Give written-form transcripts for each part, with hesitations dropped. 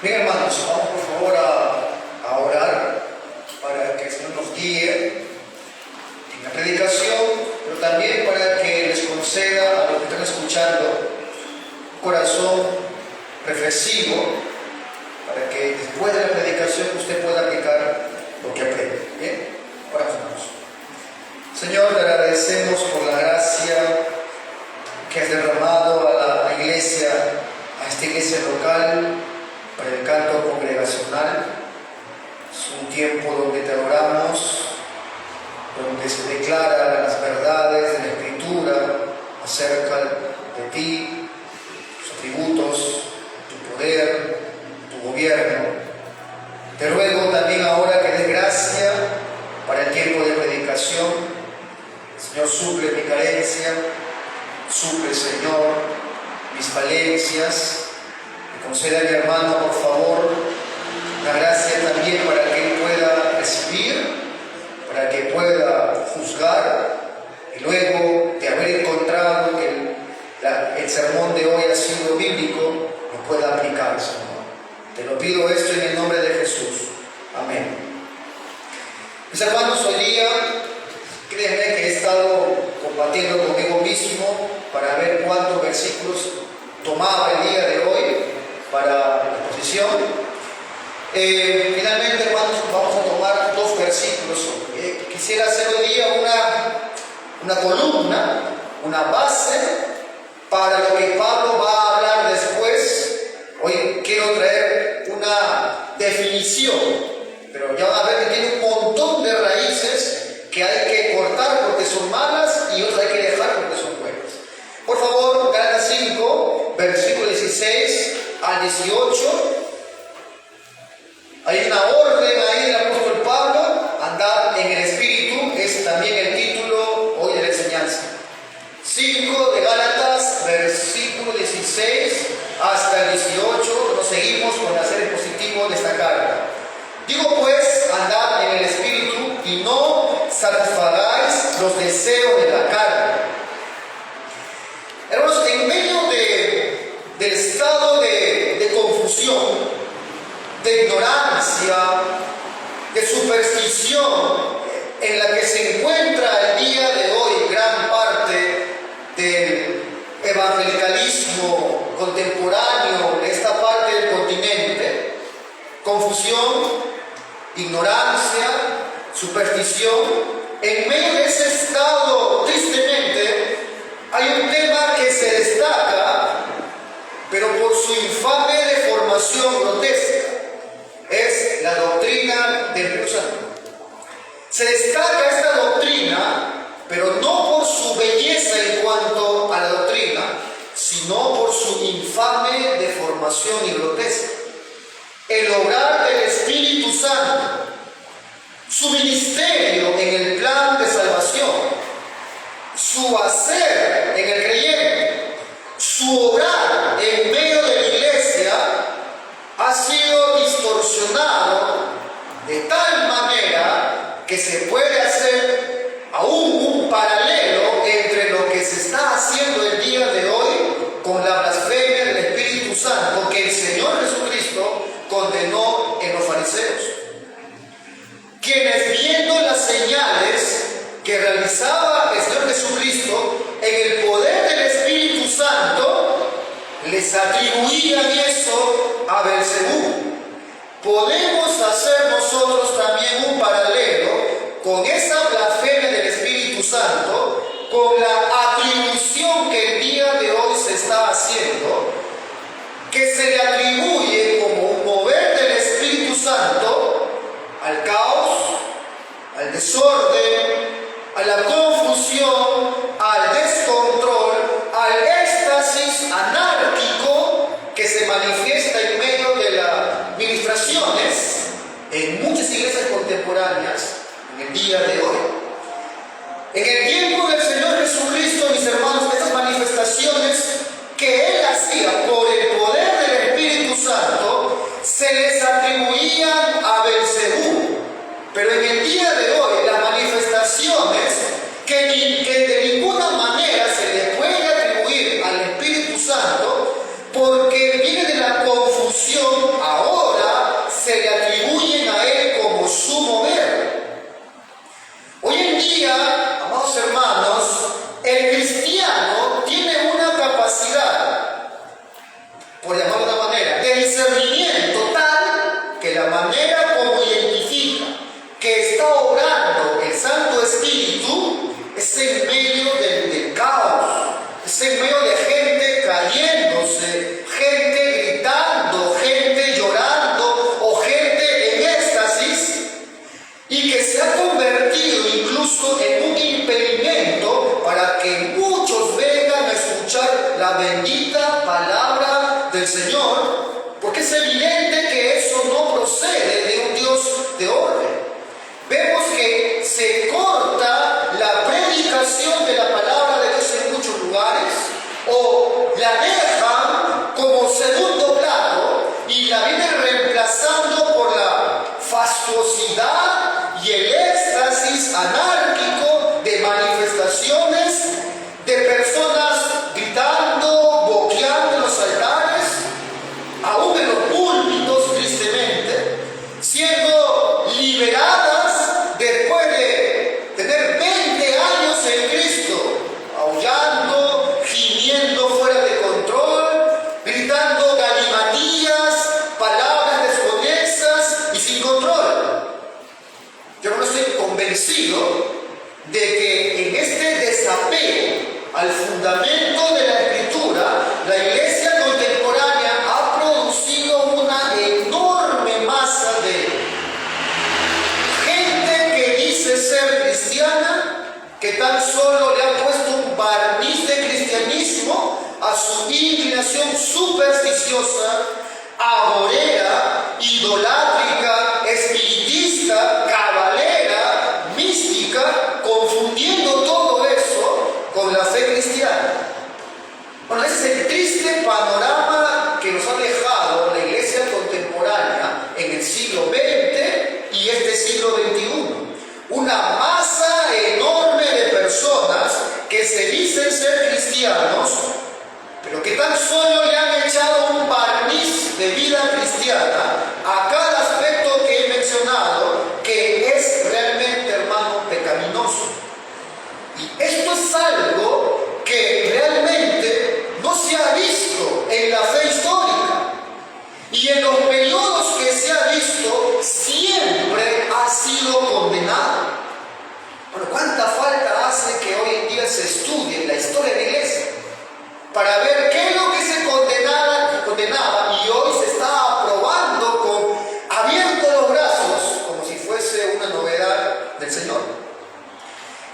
Bien, hermanos, vamos por favor a orar para que el Señor nos guíe en la predicación, pero también para que les conceda a los que están escuchando un corazón reflexivo, para que después de la predicación usted pueda aplicar lo que aprende. Bien, oramos, hermanos. Señor, te agradecemos por la gracia que has derramado a la iglesia, a esta iglesia local, para el canto congregacional. Es un tiempo donde te adoramos, donde se declaran las verdades de la Escritura acerca de ti, tus atributos, tu poder, tu gobierno. Te ruego también ahora que des gracia para el tiempo de predicación. Señor, suple mi carencia, suple, Señor, mis falencias. Conceda a mi hermano, por favor, la gracia también para que él pueda recibir, para que pueda juzgar, y luego de haber encontrado que el sermón de hoy ha sido bíblico, lo pueda aplicar, Señor. Te lo pido esto en el nombre de Jesús. Amén. Mis hermanos, hoy día, créanme que he estado combatiendo conmigo mismo para ver cuántos versículos tomaba el día de hoy para la exposición. Finalmente, hermanos, vamos a tomar dos versículos. Quisiera hacer hoy día una columna, una base para lo que Pablo va a hablar después. Hoy quiero traer una definición, pero ya van a ver que tiene un montón de raíces que hay que cortar porque son malas y otras hay que dejar porque son buenas. Por favor, Gálatas 5, versículo 16 al 18, hay una orden ahí del apóstol Pablo, andar en el Espíritu, es también el título hoy de la enseñanza. 5 de Gálatas, versículo 16 hasta el 18, nos seguimos con la serie positivo de esta carta. Digo pues, andad en el Espíritu y no satisfagáis los deseos de la carne. Hermanos, en medio del estado de confusión, de ignorancia, de superstición en la que se encuentra el día de hoy gran parte del evangelicalismo contemporáneo en esta parte del continente, confusión, ignorancia, superstición, en medio de ese estado, tristemente, hay un tema que se destaca, pero por su infame deformación grotesca, es la doctrina del Espíritu Santo. Se destaca esta doctrina, pero no por su belleza en cuanto a la doctrina, sino por su infame deformación y grotesca. El obrar del Espíritu Santo, su ministerio en el plan de salvación, su hacer en el creyente, su obrar en medio de la iglesia ha sido distorsionado de tal manera que se puede hacer aún un paralelo entre lo que se está haciendo el día de hoy con la blasfemia del Espíritu Santo que el Señor Jesucristo condenó en los fariseos, quienes, viendo las señales que realizaba el Señor Jesucristo en el poder del Espíritu Santo, les atribuían eso a Belcebú. Podemos hacer nosotros también un paralelo con esa blasfemia del Espíritu Santo, con la atribución que el día de hoy se está haciendo, que se le atribuye como un mover del Espíritu Santo al caos, al desorden, a la confusión, al descontrol, al éxtasis anárquico que se manifiesta en medio de las ministraciones en muchas iglesias contemporáneas en el día de hoy. En el tiempo del Señor Jesucristo, mis hermanos, estas manifestaciones que Él hacía por el poder del Espíritu es en medio del caos, es en medio de gente cayéndose, gente gritando, gente llorando o gente en éxtasis, y que se ha convertido incluso en un impedimento para que muchos vengan a escuchar la bendita palabra del Señor, porque es evidente que eso no procede de un Dios de orden. Vemos que se corta la predicación de la palabra de Dios en muchos lugares, o la dejan como segundo plano y la vienen reemplazando por la fastuosidad y el éxtasis anárquico de manifestaciones de personas gritando, boqueando en los altares, aún en los púlpitos, tristemente, siendo liberadas después de tener 20 años en Cristo, aullando, gimiendo fuera de control, gritando galimatías, palabras desconexas y sin control. Yo no estoy convencido de que en este desapego al fundamento de la Escritura, la Iglesia contemporánea ha producido una enorme masa de gente que dice ser cristiana, que tan solo le ha puesto un barniz de cristianismo a su inclinación supersticiosa, agorera, idolátrica, espiritista, cabalera, mística, confundiendo todo eso con la fe cristiana. Bueno, ese es el triste panorama que nos ha dejado la Iglesia contemporánea en el siglo XX y este siglo XXI. Una masa enorme de personas que se dicen ser cristianos, pero que tan solo le han echado un barniz de vida cristiana a cada aspecto que he mencionado, que es realmente, hermano, pecaminoso. Y esto es algo que realmente no se ha visto en la fe histórica. Y en los periodos que se ha visto, siempre ha sido condenado. Bueno, ¿cuánta falta hace que hoy en día se estudie la historia de la Iglesia para ver qué es lo que se condenaba y hoy se está aprobando con abiertos los brazos como si fuese una novedad del Señor?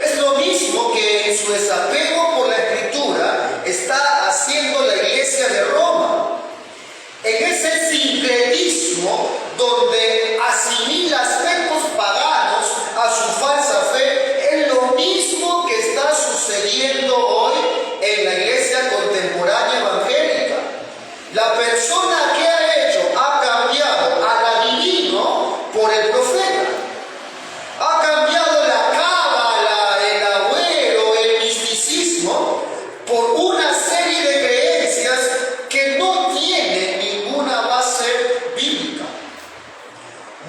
Es lo mismo que en su desapego por la Escritura está haciendo la Iglesia de Roma. En ese sincretismo donde asimila aspectos paganos a su falsa fe, es lo mismo que está sucediendo hoy en la Iglesia contemporánea evangélica. La persona que ha hecho, ha cambiado al adivino por el profeta. Ha cambiado la cábala, el agüero, el misticismo por una serie de creencias que no tienen ninguna base bíblica.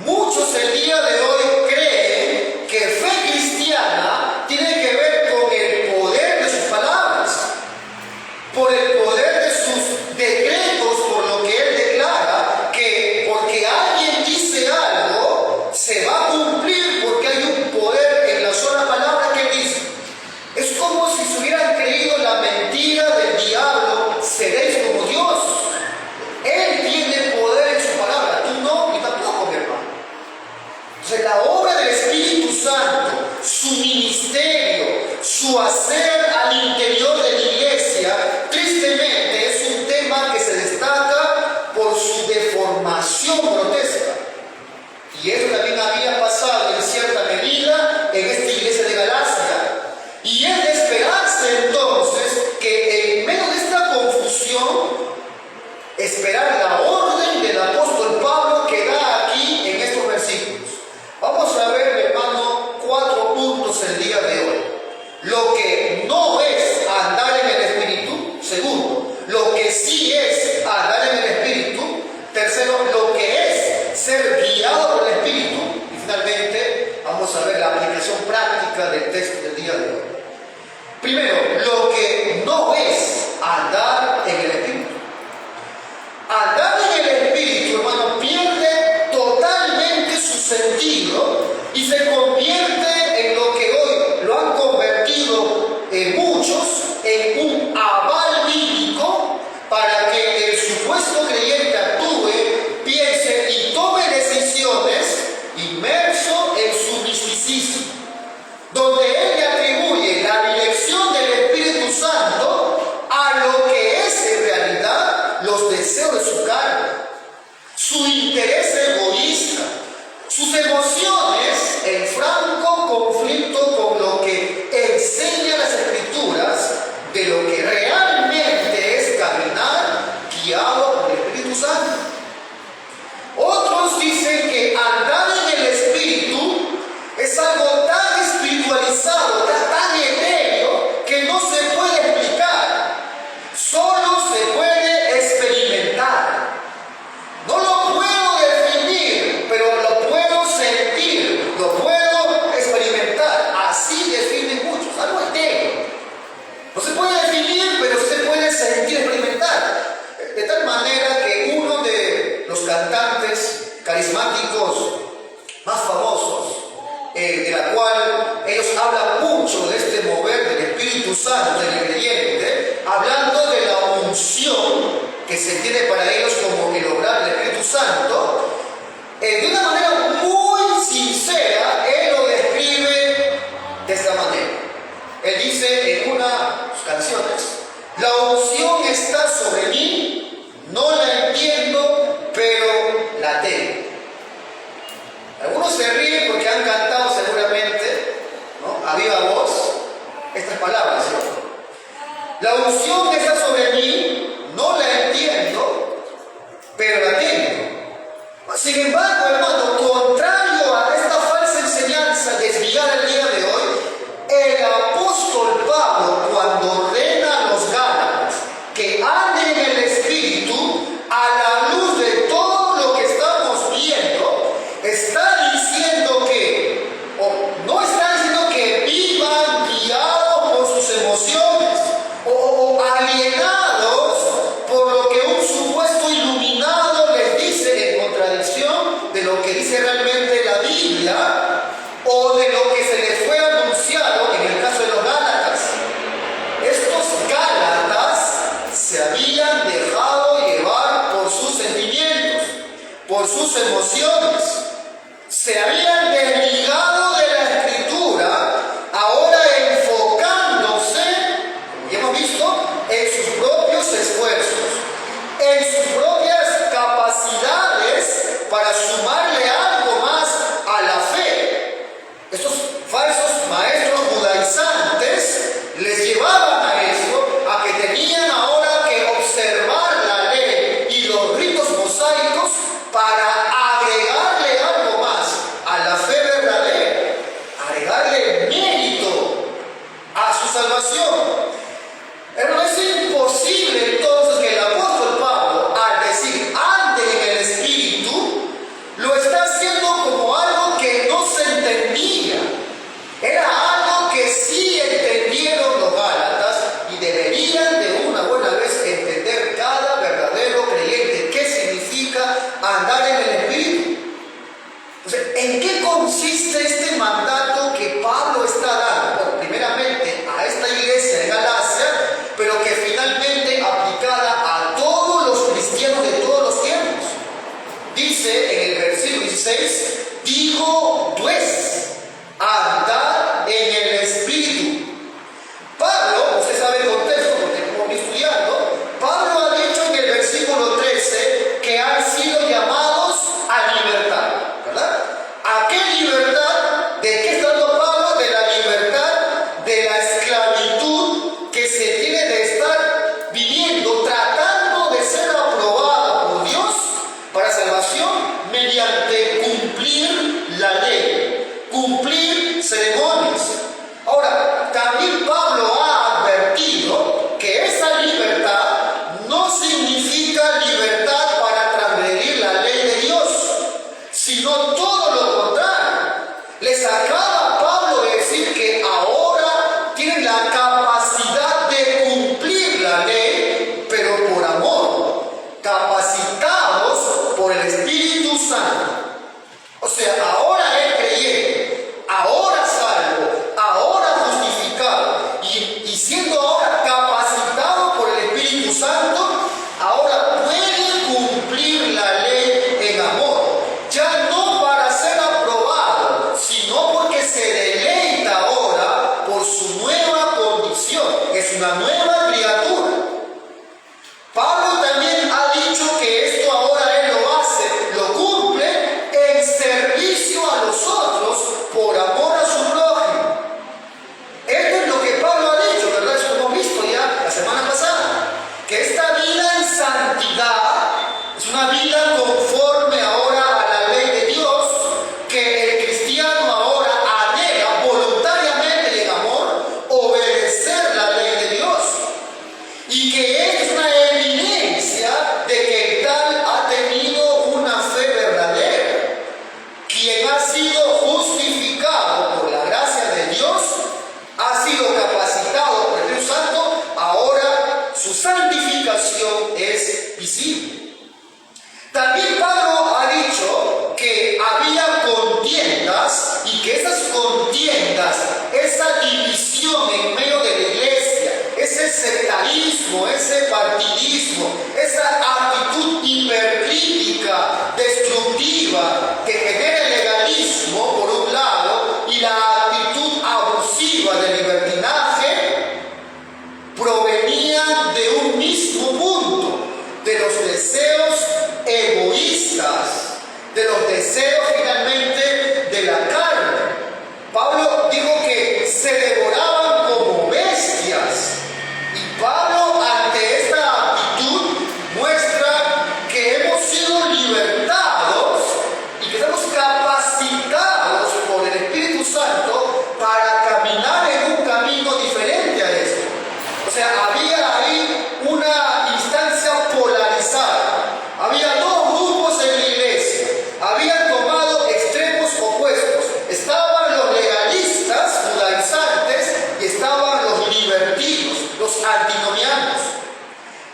Muchos el día de hoy creen que fe cristiana tiene que ver con el poder de sus palabras, por el poder de sus decretos, por lo que interés egoísta, sus emociones en franco conflicto con lo que enseñan las Escrituras de lo que realmente es caminar guiado por el Espíritu Santo. Otros dicen que andar en el Espíritu es algo tan espiritualizado, tan etéreo, que no se puede explicar, solo se puede experimentar. No lo puedo definir, pero lo puedo sentir, lo puedo experimentar. Así definen muchos, algo etéreo. No se puede definir, pero se puede sentir, experimentar. De tal manera que uno de los cantantes carismáticos más famosos, de la cual ellos hablan mucho de este mover del Espíritu Santo en el creyente, hablando de la unción que se tiene para ellos como el obrar del Espíritu Santo, de una manera muy sincera, él lo describe de esta manera. Él dice en una de sus canciones: la unción está sobre mí, no la entiendo, pero la tengo. Algunos se ríen porque han cantado seguramente, ¿no?, a viva voz estas palabras, ¿no? La unción que está sobre mí, no la entiendo, pero la tengo. Sin embargo, hermano, contrario a esta falsa enseñanza desviada el día de hoy, el apóstol Pablo, cuando ordena a los gálatas que anden en el Espíritu, a la luz de todo lo que estamos viendo, está diciendo que, o no está diciendo que vivan guiados por sus emociones, o alienados por lo que un supuesto iluminado les dice, en contradicción de lo que dice realmente la Biblia, o de lo que se les fue anunciado en el caso de los gálatas. Estos gálatas se habían dejado llevar por sus sentimientos, por sus emociones, se habían desligado de la Escritura, ahora enfocándose, como ya hemos visto, en sus propios esfuerzos, en sus propias capacidades para sumarle algo más a la fe. Estos falsos maestros judaizantes les llevaban a eso, a que tenían ahora que observar la ley y los ritos mosaicos para agregarle algo más a la fe verdadera, agregarle mérito a su salvación. Hermano, es imposible entonces que el apóstol Pablo, al decir anden en el Espíritu, lo está haciendo como algo que no se entendía. Era algo que sí entendieron los gálatas y deberían de una buena vez entender cada verdadero creyente qué significa andar en el Espíritu. Entonces, ¿en qué consiste este mandato que Pablo está dando? Bueno, primeramente a esta iglesia de Galacia, pero que finalmente aplicada a todos los cristianos de todos los tiempos. Dice en el versículo 16, digo pues, andar en el Espíritu. Pablo, usted sabe el contexto porque hemos estudiando, Pablo ha dicho en el versículo 13 que han sido llamados a libertad, ¿verdad? ¿A qué libertad? ¿De qué está hablando Pablo? De la libertad de la esclavitud que se tiene de estar viviendo, tratando de ser aprobada por Dios para salvación mediante cumplir su santificación es visible. También Pablo ha dicho que había contiendas y que esas contiendas, esa división en medio de la iglesia, ese sectarismo, ese partidismo, esa actitud hipercrítica, destructiva, que genera el legalismo por un lado y la actitud abusiva del libertinaje, provenían de un mismo punto, de los deseos egoístas, de los deseos finalmente de la carne. Pablo dijo que se devoraban como bestias. Y Pablo, ante esta actitud, muestra que hemos sido libertados y que estamos capacitados por el Espíritu Santo para caminar en un camino diferente a esto. O sea, había ahí una instancia polarizada. Había dos grupos en la iglesia. Habían tomado extremos opuestos. Estaban los legalistas judaizantes y estaban los libertinos, los antinomianos.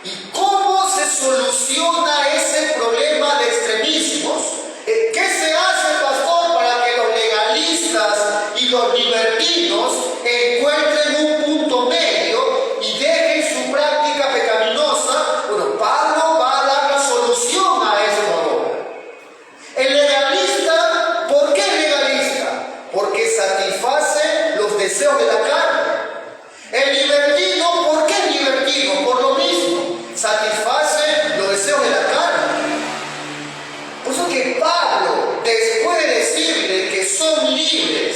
¿Y cómo se soluciona ese problema de extremismos? ¿Qué se hace, pastor, para que los legalistas y los libertinos encuentren un punto medio y dejen su práctica pecaminosa? Bueno, Pablo va a dar la solución a esto ahora. El legalista, ¿por qué es legalista? Porque satisface los deseos de la carne. El libertino, ¿por qué es libertino? Por lo mismo, satisface los deseos de la carne. Por eso que Pablo, después de decirle que son libres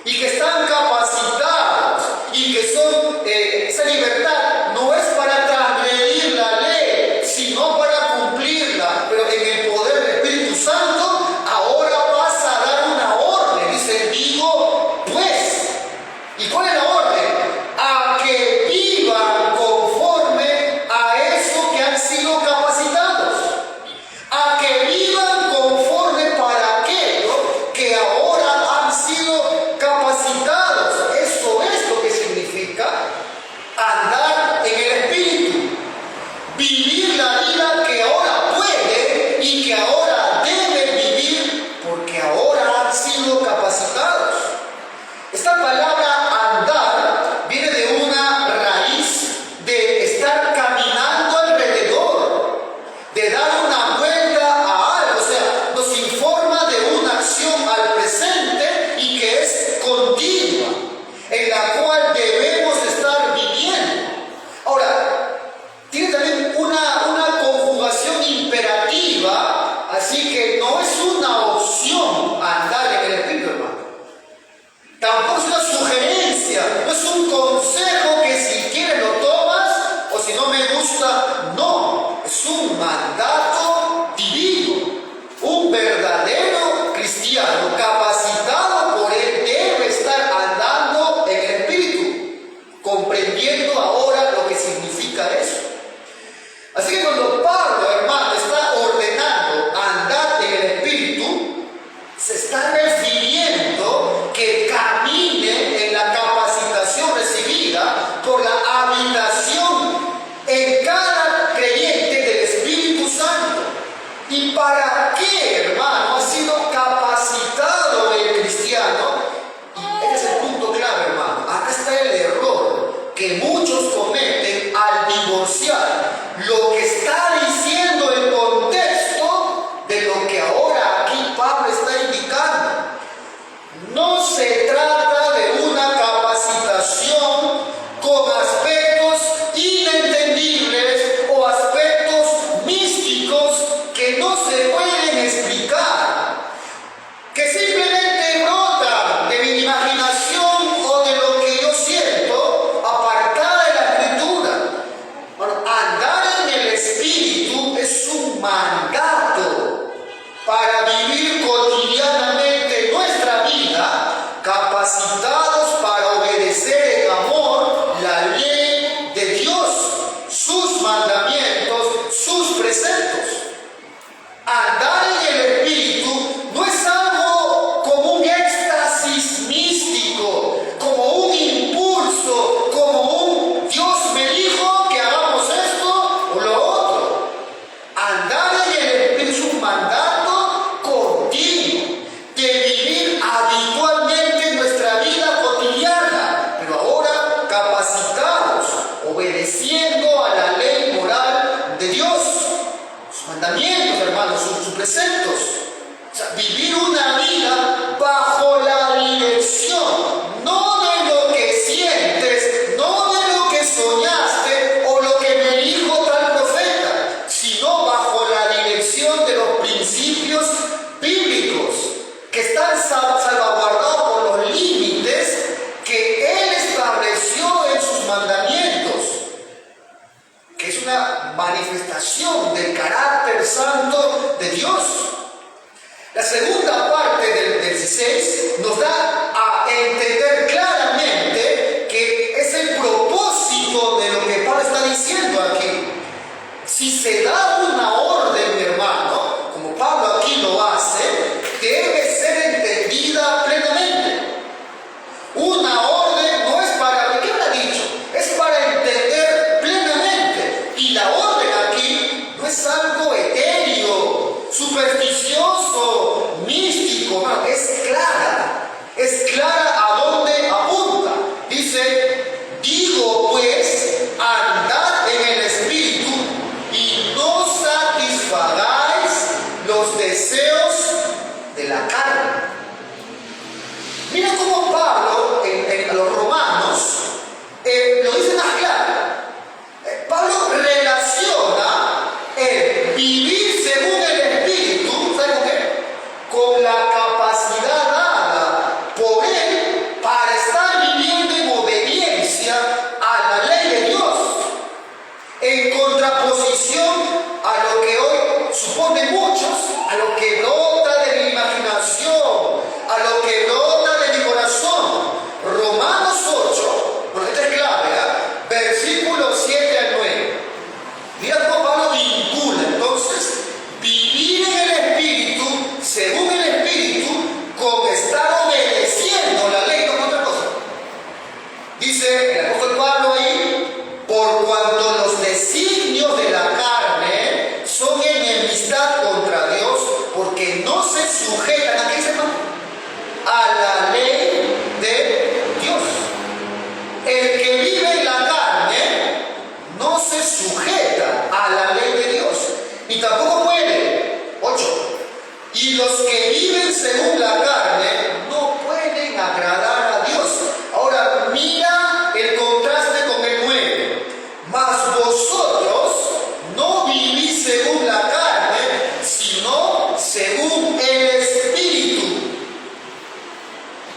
y que están capacitados y que son esa libertad no es para transgredir la ley, sino para cumplirla, pero en el poder del Espíritu Santo, ahora pasa a dar una orden. Dice, digo pues, ¿y cuál es la orden? A que vivan conforme a eso que han sido capacitados, a que vivan conforme para aquello que ahora han sido capacitados. Eso es lo que significa andar en el Espíritu, vivir la vida que ahora puede y que ahora debe vivir porque ahora han sido capacitados. Esta palabra andar viene de una raíz de estar caminando alrededor, de dar una vuelta a algo. O sea, nos informa de una acción al presente y que es continua, en la cual debemos estar viviendo. Ahora, tiene también una conjugación imperativa, así que no es una opción andar en el Espíritu, hermano. Tampoco es una sugerencia, no es un consejo que si quieres lo tomas o si no me gusta, no. Es un mandato divino. Un verdadero cristiano capacitado por él debe estar andando en el Espíritu, comprendiendo ahora lo que significa eso. Así que cuando Pablo, hermano, está ordenando andar en el Espíritu, se está refiriendo que camine en la capacitación recibida por la habitación en cada creyente del Espíritu Santo. ¿Y para qué, hermano, ha sido capacitado el cristiano? Este es el punto clave, hermano. Acá está el error que muchos cometen al divorciar lo que está diciendo el contexto de lo que ahora aquí Pablo está indicando. No se trata de una capacitación con aspectos inentendibles o aspectos místicos que no se pueden explicar, que simplemente brotan de mi imaginación o de lo que yo siento, apartada de la Escritura. Bueno, andar en el Espíritu es un mandato para vivir cotidianamente nuestra vida, capacitados para obedecer en amor la ley de Dios, sus mandamientos, sus preceptos. Andar en el Espíritu no es algo como un éxtasis místico, como un impulso, como un Dios me dijo que hagamos preceptos. O sea, vivir una vida bajo la dirección, no de lo que sientes, no de lo que soñaste o lo que me dijo tal profeta, sino bajo la dirección de los principios bíblicos que están salvaguardados por los límites que Él estableció en sus mandamientos, que es una manifestación del carácter santo de Dios. La segunda parte del 16 nos da a entender claramente que es el propósito de lo que Pablo está diciendo aquí. Si se da una orden, mi hermano, como Pablo aquí lo hace, debe ser entendida plenamente. Una orden no es para, ¿qué habrá dicho? Es para entender plenamente. Y la orden aquí no es algo etéreo, supersticioso, místico, no, es clara a dónde apunta. Dice, digo pues, andad en el Espíritu y no satisfagáis los deseos de la carne. Mira cómo Pablo, a los romanos, lo dice más claro. Pablo relaciona el vivir según el Espíritu, ¿sabes con qué? Con la capacidad dada por Él para estar viviendo en obediencia a la ley de Dios, en contraposición a lo que hoy suponen muchos, a lo que brota de mi imaginación, a lo que brota de mi corazón. Romanos 8, porque esta es clave, versículos 7 al 9. Mira cómo Pablo vincula entonces vivir en el Espíritu, según el Espíritu, con estar obedeciendo la ley, no es otra cosa. Dice el apóstol Pablo ahí, por cuanto los designios de la carne son enemistad contra Dios, porque no se sujetan a qué, a la ley de Dios. El que vive en la carne no se sujeta a la ley de Dios, ni tampoco puede. 8. Y los que viven según la carne no pueden agradar a Dios. Ahora mira el contraste con el 9. Mas vosotros no vivís según la carne, sino según el Espíritu.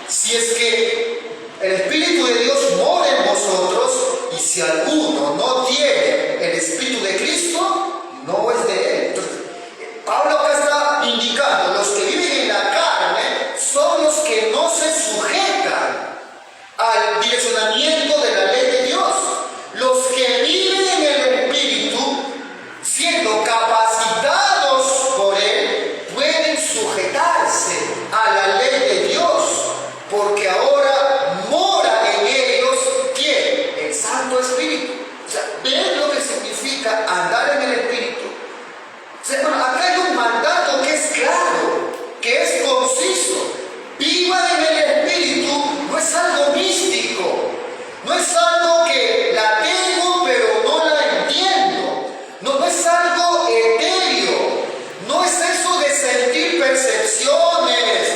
Si es que el Espíritu de Dios mora en vosotros, y si alguno no tiene el Espíritu de Cristo, no es de Él. Entonces, Pablo acá está indicando, los que viven en la carne son los que no se sujetan al direccionamiento de la ley de Dios. Los que viven en el Espíritu, siendo capacitados por Él, pueden sujetarse a la ley de Dios, porque ahora mora en ellos, ¿quién? El Santo Espíritu. O sea, ¿ven lo que significa andar en el Espíritu? O sea, bueno, acá hay un mandato que es claro, que es conciso. Vivan en el Espíritu, no es algo místico, no es algo que la tengo pero no la entiendo, no es algo etéreo, no es eso de sentir percepciones,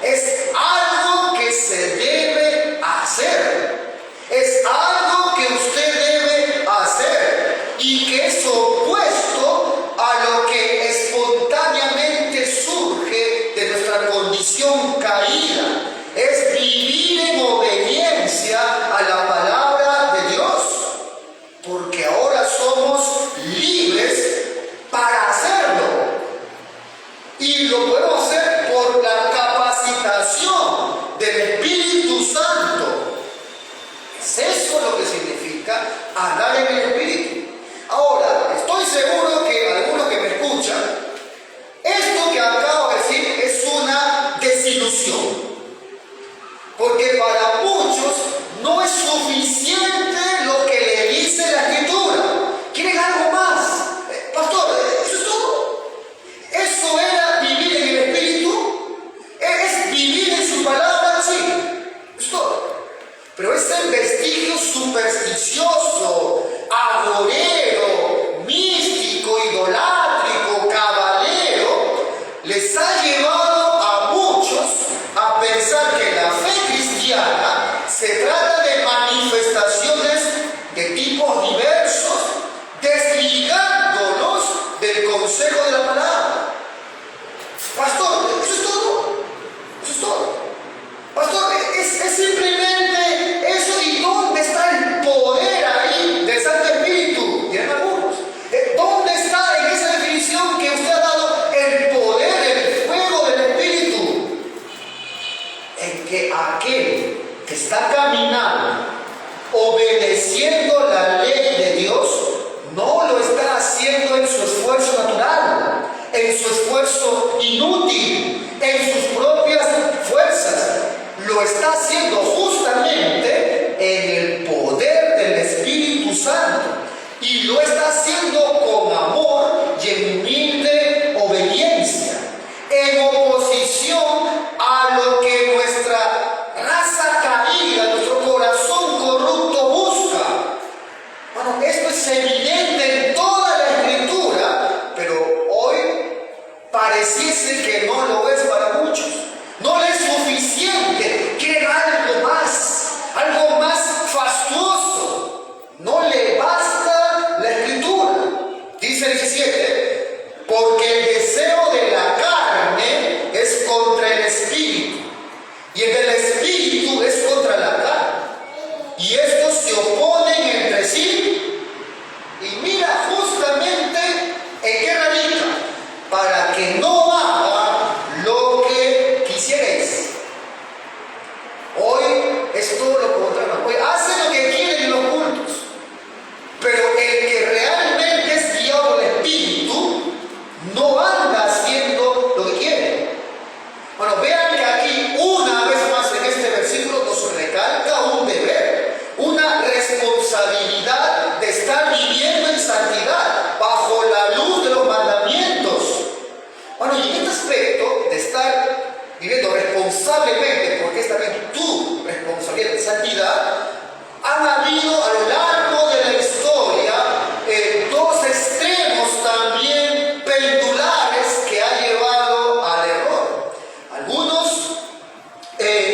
es algo que se debe hacer, es algo que usted debe hacer y que eso consejo de la palabra. Pastor, eso es todo. Eso es todo. Pastor, es simplemente eso. ¿Y dónde está el poder ahí del Santo Espíritu? Tienen algunos. ¿Dónde está en esa definición que usted ha dado el poder, el fuego del Espíritu? En que aquel que está caminando, obedeciendo la ley de Dios, no lo está haciendo en su esfuerzo natural, en su esfuerzo inútil, en sus propias fuerzas. Lo está haciendo justamente en el poder del Espíritu Santo. Y lo está haciendo con amor y en humilde obediencia, en oposición a lo que nuestra raza caída, nuestro corazón corrupto busca. Bueno, esto es evidente en toda la Escritura, pero hoy pareciese que no lo es para muchos. No le es suficiente, quieren algo más fastuoso. No le basta la Escritura. Dice el 17, porque el deseo de la carne es contra el Espíritu, y el del Espíritu es contra la carne. Y estos se oponen entre sí. Y mira justamente en qué radica: para que no haga lo que quisierais. Hoy es todo lo contrario. Hoy hacen lo que quieren en los cultos. Pero el que realmente es guiado por el Espíritu no anda haciendo lo que quiere. Bueno, vean que aquí una vez más en este versículo nos recalca un deber, una responsabilidad de estar viviendo en santidad bajo la luz de los mandamientos. Bueno, y en este aspecto de estar viviendo responsablemente, porque es también tu responsabilidad de santidad, han habido a lo largo de la historia dos extremos también pendulares que han llevado al error. Algunos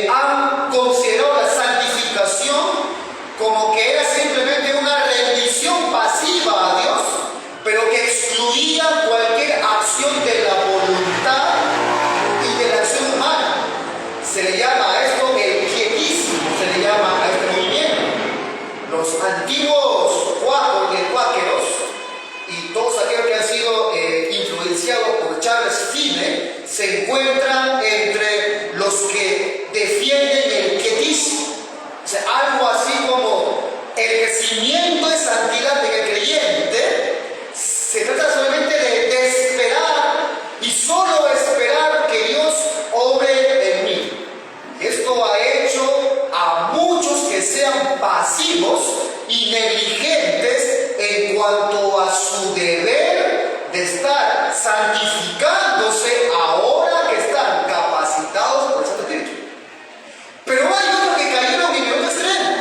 han considerado la santificación como que era simplemente una rendición pasiva a Dios, pero que excluía cualquier acción de la voluntad y de la acción humana. Se le llama a esto el pietismo, se le llama a este movimiento. Los antiguos cuáqueros y todos aquellos que han sido influenciados por Charles Finney se encuentran entre los que defienden el pietismo. O sea, algo así como el crecimiento de santidad del creyente se trata solamente de esperar y solo esperar que Dios obre en mí. Esto ha hecho a muchos que sean pasivos y negligentes en cuanto a su deber de estar santificándose ahora que están capacitados por el Santo Espíritu. Pero hay otros que cayeron en el otro extremo,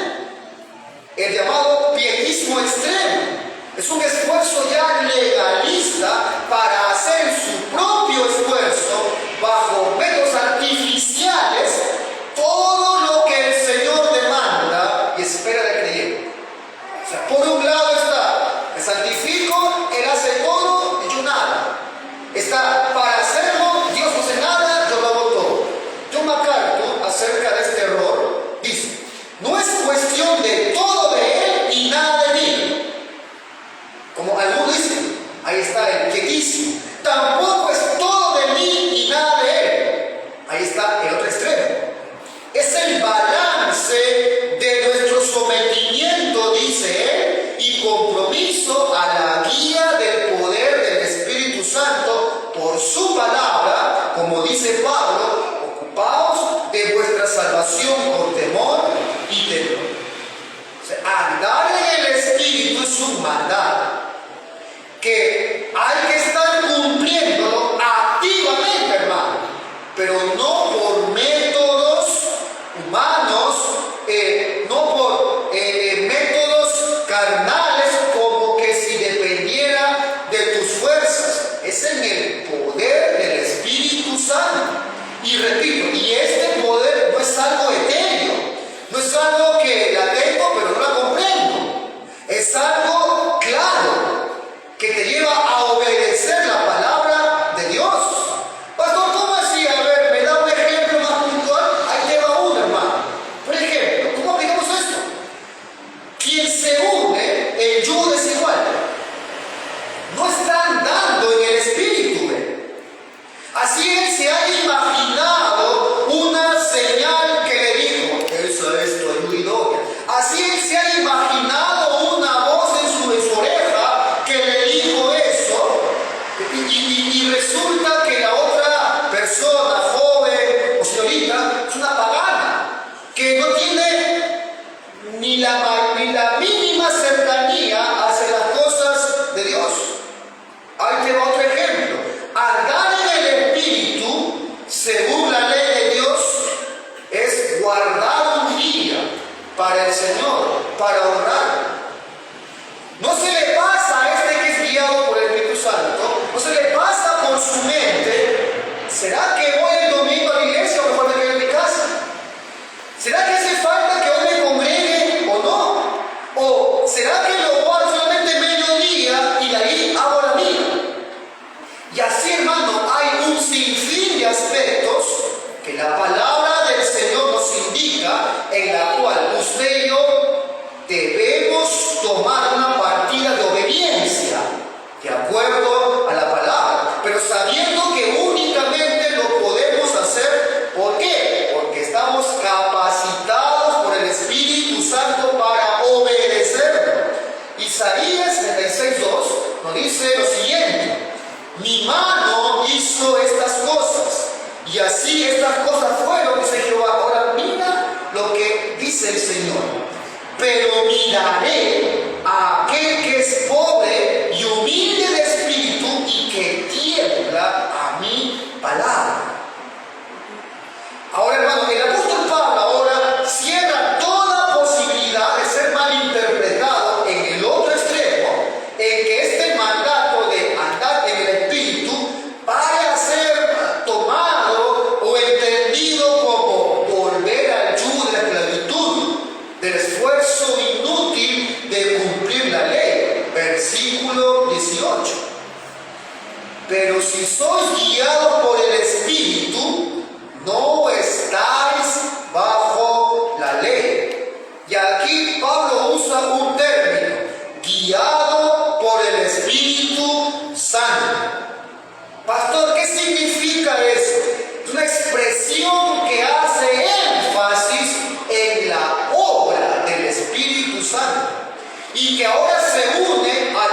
el llamado pietismo extremo. Es un esfuerzo ya legalista para hacer su propio esfuerzo bajo métodos artificiales todo lo que el Señor demanda y espera del creyente. O sea, por un lado está, me santifico, Él hace todo y yo nada. Está, para hacerlo, Dios no hace nada, yo lo hago todo. John MacArthur, acerca de este error, dice: no es cuestión de todo de Él y nada de mí, como algunos dicen. Ahí está el pietismo. Tampoco es todo de mí y nada de Él. Ahí está el otro extremo. Es el balance de nuestro sometimiento, dice él, y compromiso a la guía del poder del Espíritu Santo por su palabra, como dice Pablo: ocupaos de vuestra salvación con temor y temor. O sea, andar en el Espíritu es un mandato que hay que estar cumpliéndolo activamente, hermano, pero no por métodos humanos, no por métodos carnales, como que si dependiera de tus fuerzas. Es en el poder del Espíritu Santo. Y repito, y este poder no es algo etéreo, no es algo que la tengo pero no la comprendo, es algo claro. mi mano hizo estas cosas, y así estas cosas fueron, dice Jehová. Ahora mira lo que dice el Señor: pero miraré a aquel que es pobre y humilde de espíritu y que tiembla a mi palabra. Ahora, hermano, el apóstol Pablo ahora cierra toda posibilidad de ser malinterpretado en el otro extremo, en que este mandato de andar en el espíritu vaya a ser tomado o entendido como volver al yugo de la esclavitud, del esfuerzo inútil de cumplir la ley. Versículo 18. Pero si sois guiados por el Espíritu, no estáis bajo la ley. Y aquí Pablo usa un término: guiado por el Espíritu Santo. Pastor, ¿qué significa esto? Es una expresión que hace énfasis en la obra del Espíritu Santo y que ahora se une a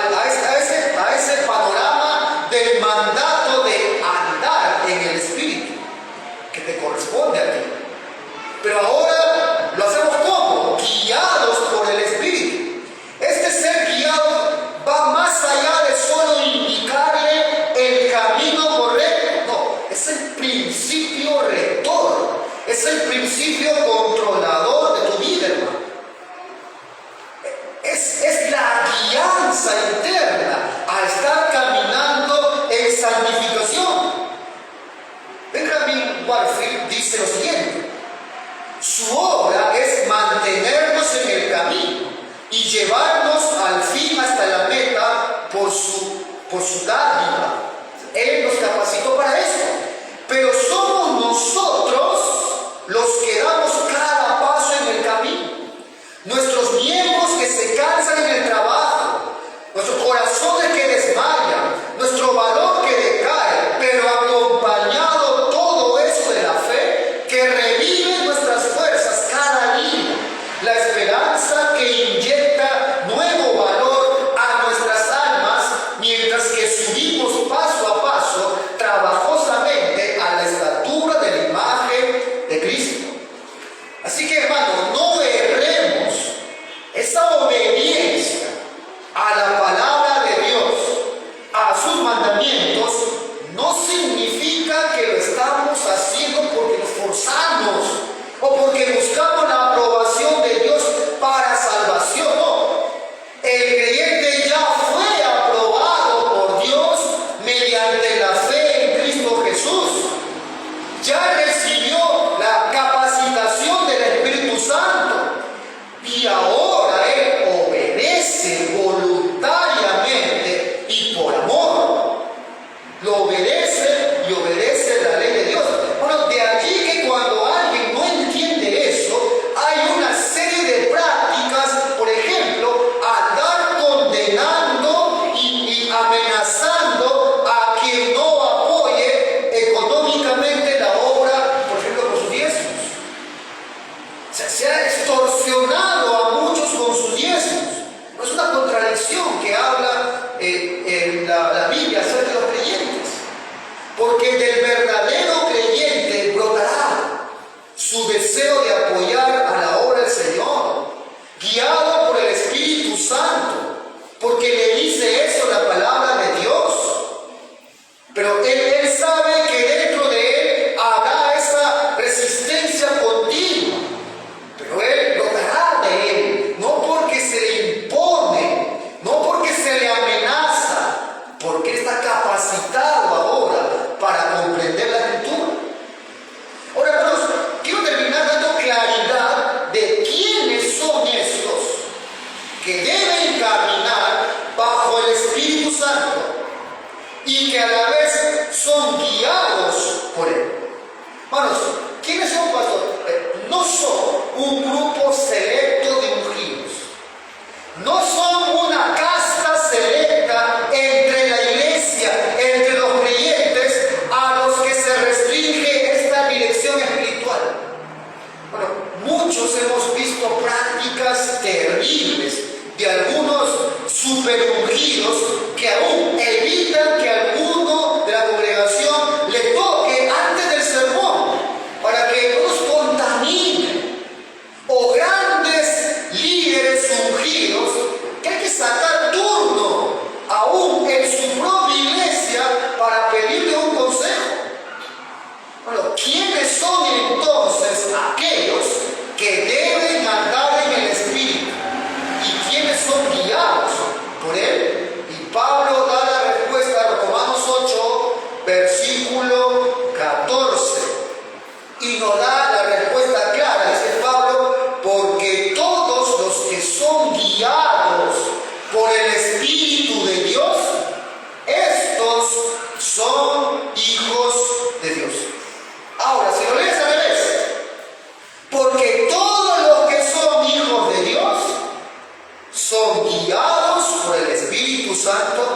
ese panorama del mandato de andar en el Espíritu que te corresponde a ti. Pero ahora lo hacemos ¿cómo? Guiados por el Espíritu. Este ser guiado va más allá de solo indicarle el camino correcto. No, es el principio rector, es el principio controlador de tu vida, hermano. Es la guianza interna a estar caminando en santificación. Benjamin Warfield dice lo siguiente: su obra es mantenernos en el camino y llevarnos al fin hasta la meta por su dádiva. Él nos capacitó para esto, pero somos nosotros los que damos cada paso en el camino. Nuestros miembros que se cansan en el trabajo, nuestros corazones que desmayan, nuestro valor que decae, pero acompañado todo eso de la fe que revive nuestras fuerzas cada día, la esperanza que inyecta nuevo valor a nuestras almas mientras que subimos paso a paso trabajosamente a la estatura de la imagen de Cristo. Así que, hermano, no erremos. Esa obediencia a la palabra de Dios, a sus mandamientos, no significa que lo estamos haciendo porque nos forzamos o porque buscamos la aprobación de Dios para salvación. No, el creyente ya fue aprobado por Dios mediante la fe en Cristo Jesús. Ya recibió la capacitación del Espíritu Santo y ahora él obedece voluntariamente y por amor. Lo obedece y obedece la ley de Dios. Bueno, de allí que cuando alguien no entiende eso, hay una serie de prácticas, por ejemplo, andar condenando y amenazando a quien no apoye económicamente la obra, por ejemplo, con sus diezmos. Se ha extorsionado a muchos con sus diezmos. No es una contradicción que habla en la Biblia acerca de los creyentes, porque del verdadero creyente brotará su deseo de apoyar a la obra del Señor, guiado por el Espíritu Santo, porque le dice eso la palabra de Dios. Pero él sabe que dentro de él habrá esa resistencia continua, pero él brotará de él, no porque se le impone, no porque se le amenaza, porque está capacitado ahora para comprender la Escritura. Ahora, hermanos, quiero terminar dando claridad de quiénes son estos que deben caminar bajo el Espíritu Santo y que a la vez son guiados por él. Hermanos, ¿quiénes son, pastor? No son un grupo selecto de ungidos, no son una casta selecta entre la iglesia, entre los creyentes a los que se restringe esta dirección espiritual. Bueno, muchos hemos visto prácticas terribles de algunos superungidos que aún evitan que alguno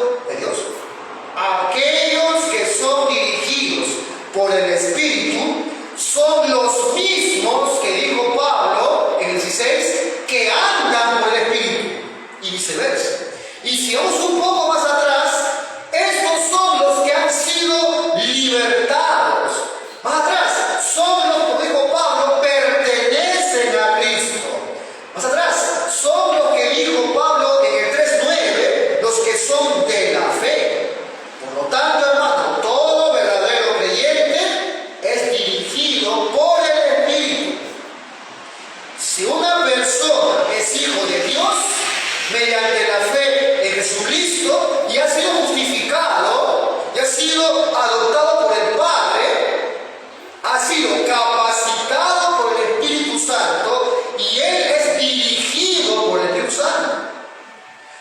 Santo de Dios. Aquellos que son dirigidos por el Espíritu son los mismos que dijo Pablo en el 16, que andan por el Espíritu, y viceversa. Y si vamos un poco más atrás, estos son los que han sido libertados. Más atrás, son los, como dijo Pablo, pertenecen a Cristo. Más atrás, son los que dijo Pablo en el 3:9, los que son de la fe. Por lo tanto, hermano, todo verdadero creyente es dirigido por el Espíritu. Si una persona es hijo de Dios, mediante la fe en Jesucristo, y ha sido justificado, y ha sido adoptado por el Padre, ha sido capacitado por el Espíritu Santo, y él es dirigido por el Espíritu Santo.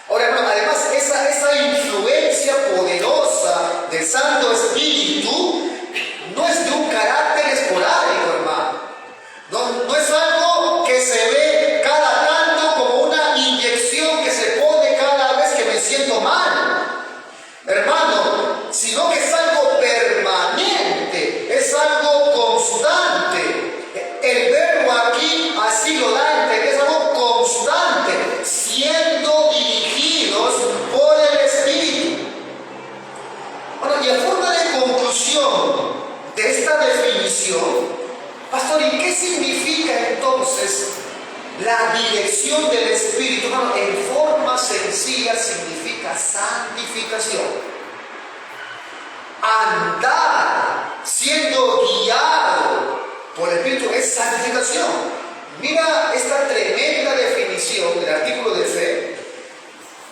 Ahora, hermano, además, esa influencia poderosa del Santo Espíritu no es de un carácter esporádico, hermano. No es algo que se ve cada tanto como una inyección que se pone cada vez que me siento mal, hermano, sino que es algo permanente, es algo constante. El verbo aquí así lo da a entender, es algo constante, siendo dirigidos por el Espíritu. Bueno, y en forma de conclusión de esta definición, pastor, ¿y qué significa entonces la dirección del Espíritu? Bueno, en forma sencilla significa santificación. Andar siendo guiado por el Espíritu es santificación. Mira esta tremenda definición del artículo de fe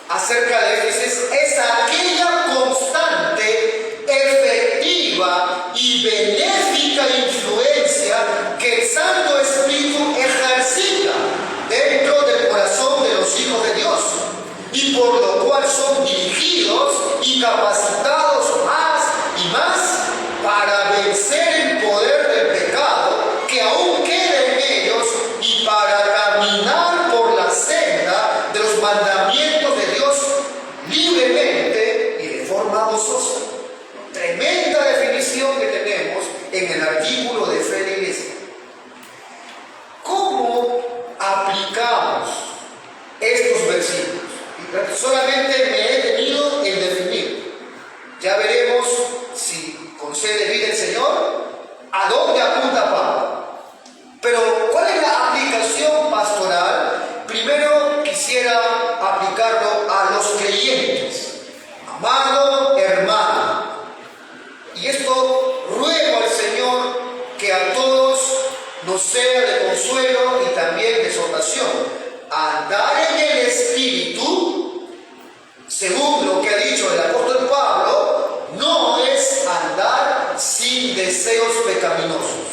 acerca de eso. Es aquella constante, efectiva y benéfica influencia que el Santo Espíritu ejercita dentro del corazón de los hijos de Dios, y por lo cual son dirigidos y capacitados más y más para vencer el poder del pecado que aún queda en ellos, y para caminar por la senda de los mandamientos de Dios libremente y de forma gozosa. Tremenda definición que tenemos en el artículo de fe de la Iglesia. ¿Cómo aplicamos estos versículos? Solamente me he detenido en definir. Ya veremos, si concede vida el Señor, a dónde apunta Pablo. Pero, ¿cuál es la aplicación pastoral? Primero quisiera aplicarlo a los creyentes. Amado hermano, y esto ruego al Señor que a todos nos sea de consuelo y también de exhortación. Andar en el Espíritu, según lo que ha dicho el apóstol Pablo, no es andar sin deseos pecaminosos.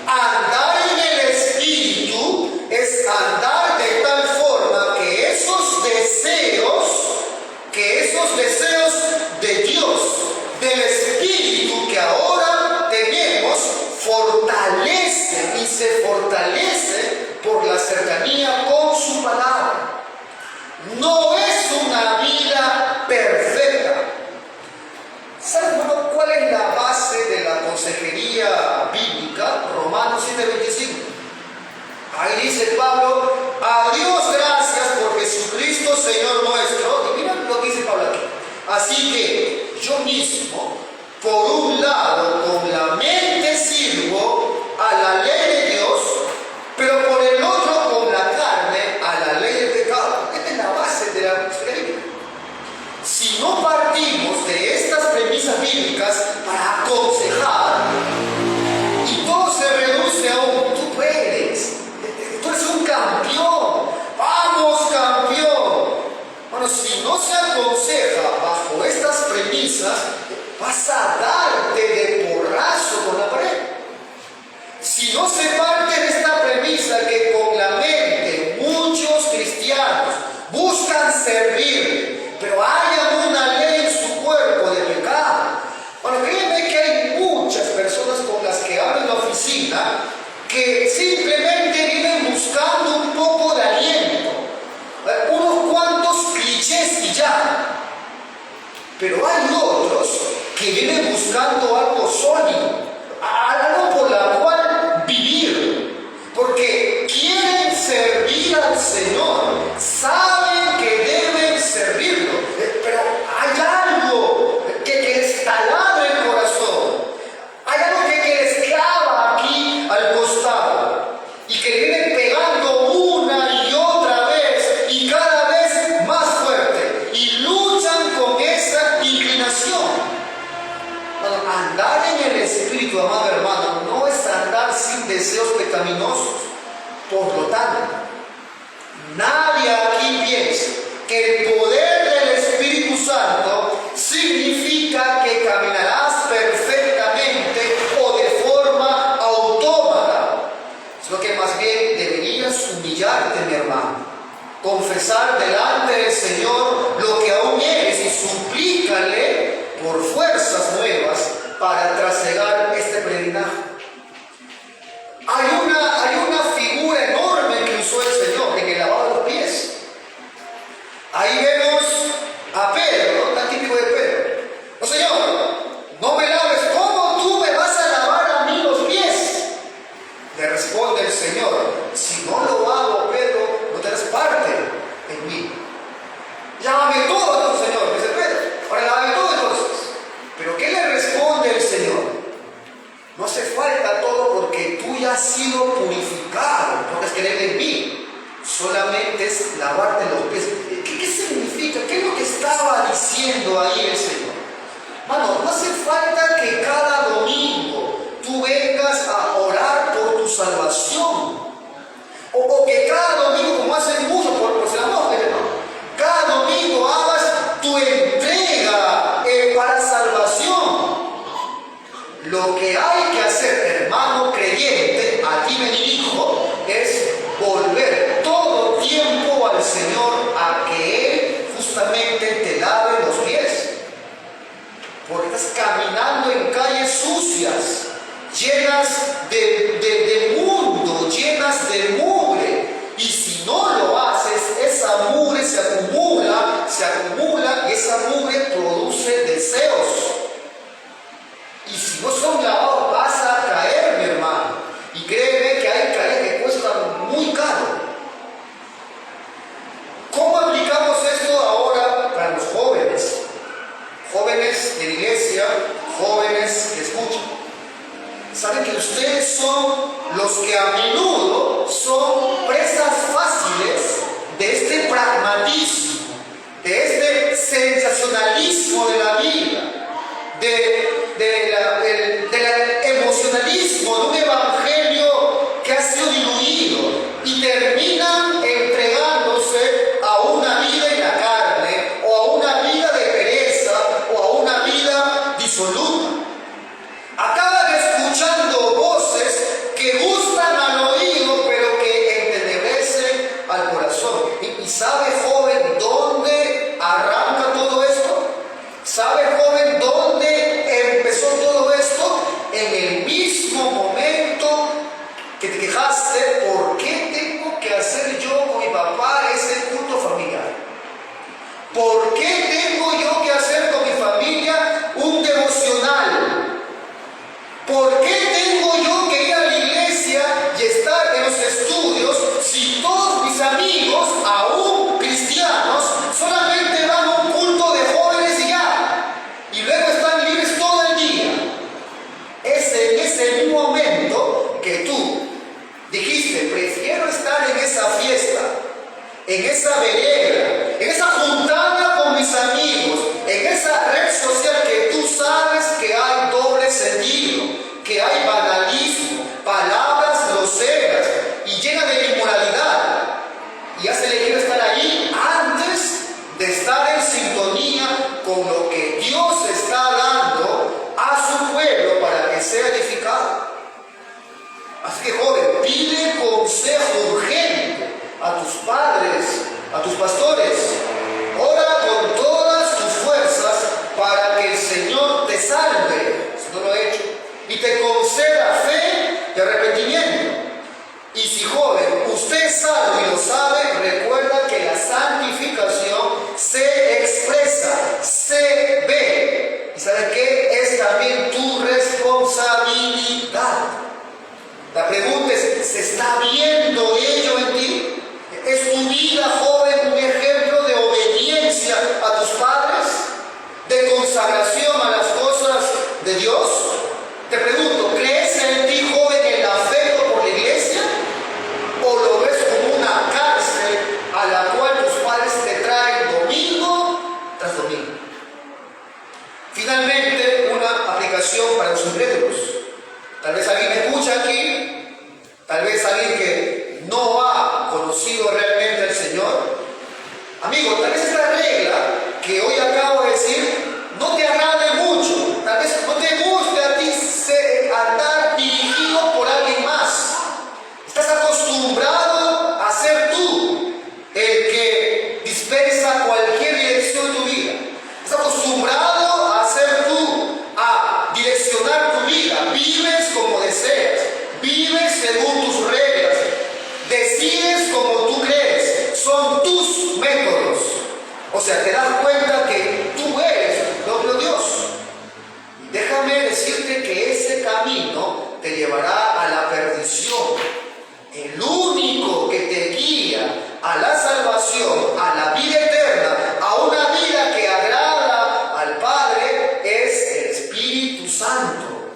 Andar en el Espíritu es andar de tal forma que esos deseos de Dios, del Espíritu que ahora tenemos, fortalecen y se fortalecen por la cercanía con su palabra. No es una vida perfecta. ¿Saben cuál es la base de la consejería bíblica? Romanos 7:25. Ahí dice Pablo: a Dios gracias por Jesucristo Señor nuestro. Y miren lo que dice Pablo aquí. Así que yo mismo, por un lado, con la mente sirvo a la ley de Dios, pero por el otro, con la carne, a la ley del pecado. Esta es la base de la consejería bíblica. Si no partimos de estas premisas bíblicas para aconsejar, y todo se reduce a un tú puedes, tú eres un campeón, vamos campeón. Bueno, si no se aconseja bajo estas premisas, vas a darte de porrazo con la pared. Si no se parte de esta premisa que con la mente muchos cristianos buscan servir, pero hayan una ley en su cuerpo de pecado. Bueno, créeme que hay muchas personas con las que hablo en la oficina que simplemente viven buscando un poco de aliento, unos cuantos clichés y ya. Pero hay otros que vienen buscando algo sólido, algo por la cual vivir, porque quieren servir al Señor, saben que deben servirlo, pero hay algo que les taladra el corazón, hay algo que les clava aquí al costado y que le viene pegando una y otra vez y cada vez más fuerte, y luchan con esa inclinación. Andar en el Espíritu, amado hermano, no es andar sin deseos pecaminosos. Por lo tanto, nadie aquí piensa que el poder del Espíritu Santo significa que caminarás perfectamente o de forma autómata. Es lo que más bien deberías humillarte, mi hermano, confesar delante del Señor lo que aún eres y suplícale por fuerzas nuevas para trasegar este peregrinaje. Hay una figura enorme que usó el Señor en el lavado de los pies. Ahí vemos a Pedro, ¿no? Tan típico de Pedro. No, Señor, no me laves. ¿Cómo tú me vas a lavar a mí los pies? Le responde el Señor: si no lo hago, Pedro, no tendrás parte en mí. Lávame todo, Señor, dice Pedro. Ahora lávame todo entonces. ¿Pero qué le responde el Señor? No hace falta todo porque tú ya has sido purificado, porque es creer en mí. Solamente es lavarte los pies. ¿Qué significa? ¿Qué es lo que estaba diciendo ahí el Señor? Mano, no hace falta que cada domingo tú vengas a orar por tu salvación. O que cada domingo, como hacen muchos por ser amor, cada domingo hagas tu entrega para salvación. Lo que hay que hacer, hermano creyente, a ti me dirijo, es volver todo tiempo al Señor a que Él justamente te lave los pies. Porque estás caminando en calles sucias, llenas de mundo, llenas de mugre. Y si no lo haces, esa mugre se acumula y esa mugre produce deseos. Y si no son lavados, vas a caer, mi hermano. Y créeme que hay caídas que cuestan muy caro. ¿Cómo aplicamos esto ahora para los jóvenes? Jóvenes de la iglesia, jóvenes que escuchan. Saben que ustedes son los que a menudo son presas fáciles de este pragmatismo, de este sensacionalismo de la vida, del emocionalismo de un evangelio que ha sido diluido y terminan entregándose a una vida en la carne o a una vida de pereza o a una vida disoluta. Acaban escuchando voces que gustan al oído pero que enternecen al corazón. ¿Y sabe, joven, dónde arranca todo esto? ¿Sabe, joven, dónde empezó todo esto? En el mismo momento consagración a las cosas de Dios? Te pregunto, ¿crees en ti, joven, el afecto por la iglesia? ¿O lo ves como una cárcel a la cual tus padres te traen domingo tras domingo? Finalmente, una aplicación para los incrédulos. Tal vez alguien me escucha aquí, tal vez alguien que no ha conocido realmente al Señor. Amigo, tal vez esta regla que hoy acabo de decir no te agrade mucho, tal vez no te guste a ti andar dirigido por alguien más. Estás acostumbrado a ser tú el que dispersa cualquier dirección de tu vida. Estás acostumbrado a ser tú a direccionar tu vida. Vives como deseas, vives según tus reglas, decides como tú crees, son tus métodos. O sea, te das cuenta que tú eres tu propio Dios. Déjame decirte que ese camino te llevará a la perdición. El único que te guía a la salvación, a la vida eterna, a una vida que agrada al Padre, es el Espíritu Santo.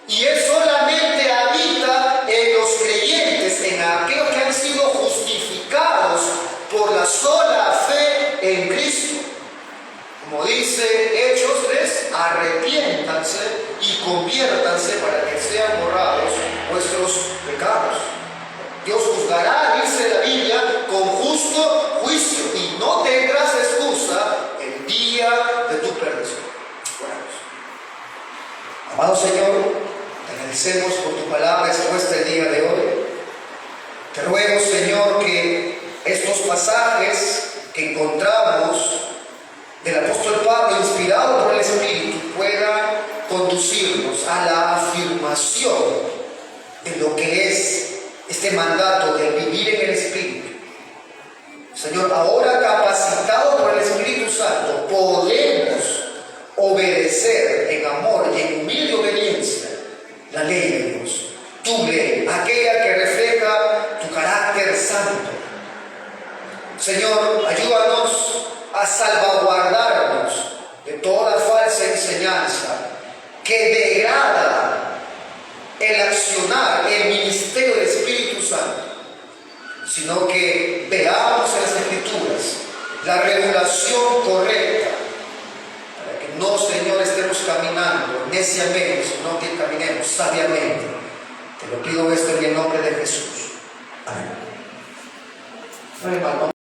Y Él solamente habita en los creyentes, en aquellos que han sido justificados por la sola fe en Cristo. Como dice Hechos 3, arrepiéntanse y conviértanse para que sean borrados vuestros pecados. Dios juzgará, dice la Biblia, con justo juicio y no tendrás excusa el día de tu perdición. Amado Señor, te agradecemos por tu palabra expuesta el día de hoy. Te ruego, Señor, que estos pasajes que encontramos del apóstol Pablo, inspirado por el Espíritu, puedan conducirnos a la afirmación de lo que es este mandato de vivir en el Espíritu. Señor, ahora capacitados por el Espíritu Santo, podemos obedecer en amor y en humilde obediencia la ley de Dios, tu ley, aquella que refleja tu carácter santo. Señor, ayúdanos a salvaguardarnos de toda falsa enseñanza que degrada el accionar, el ministerio del Espíritu Santo, sino que veamos en las Escrituras la regulación correcta, para que no, Señor, estemos caminando neciamente, sino que caminemos sabiamente. Te lo pido esto en el nombre de Jesús. Amén.